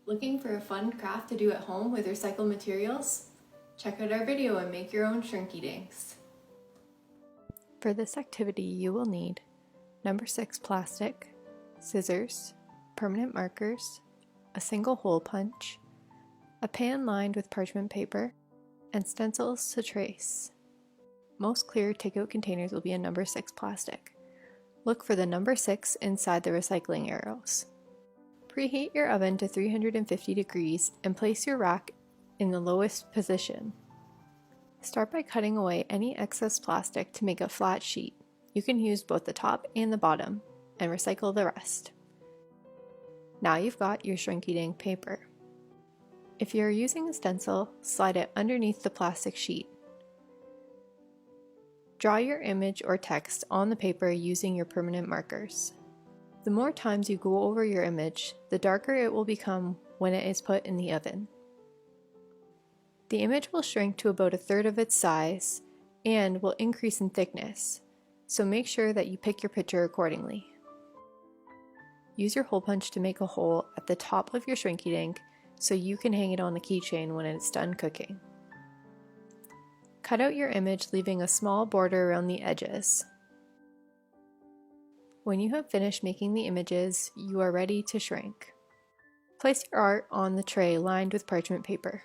Looking for a fun craft to do at home with recycled materials? Check out our video and make your own Shrinky Dinks. For this activity, you will need number 6 plastic, scissors, permanent markers, a single hole punch, a pan lined with parchment paper, and stencils to trace. Most clear takeout containers will be in number 6 plastic. Look for the number 6 inside the recycling arrows. Preheat your oven to 350 degrees and place your rack in the lowest position. Start by cutting away any excess plastic to make a flat sheet. You can use both the top and the bottom, and recycle the rest. Now you've got your Shrinky Dink paper. If you are using a stencil, slide it underneath the plastic sheet. Draw your image or text on the paper using your permanent markers. The more times you go over your image, the darker it will become when it is put in the oven. The image will shrink to about 1/3 of its size and will increase in thickness, so make sure that you pick your picture accordingly. Use your hole punch to make a hole at the top of your Shrinky Dink so you can hang it on the keychain when it's done cooking. Cut out your image, leaving a small border around the edges. When you have finished making the images, you are ready to shrink. Place your art on the tray lined with parchment paper.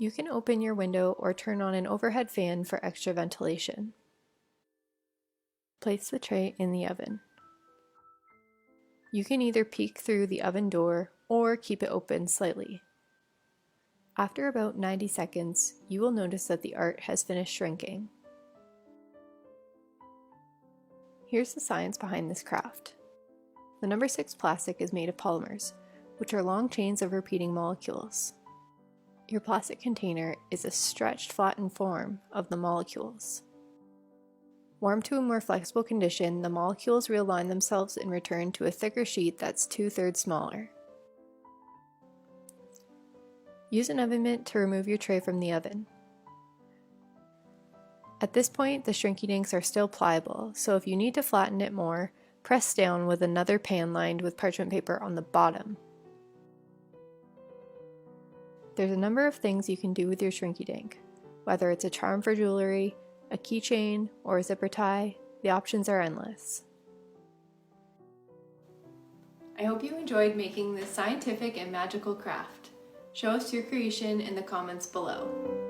You can open your window or turn on an overhead fan for extra ventilation. Place the tray in the oven. You can either peek through the oven door or keep it open slightly. After about 90 seconds, you will notice that the art has finished shrinking. Here's the science behind this craft. The number 6 plastic is made of polymers, which are long chains of repeating molecules. Your plastic container is a stretched, flattened form of the molecules. Warmed to a more flexible condition, the molecules realign themselves and return to a thicker sheet that's 2/3 smaller. Use an oven mitt to remove your tray from the oven. At this point, the Shrinky Dinks are still pliable, so if you need to flatten it more, press down with another pan lined with parchment paper on the bottom. There's a number of things you can do with your Shrinky Dink. Whether it's a charm for jewelry, a keychain, or a zipper tie, the options are endless. I hope you enjoyed making this scientific and magical craft. Show us your creation in the comments below.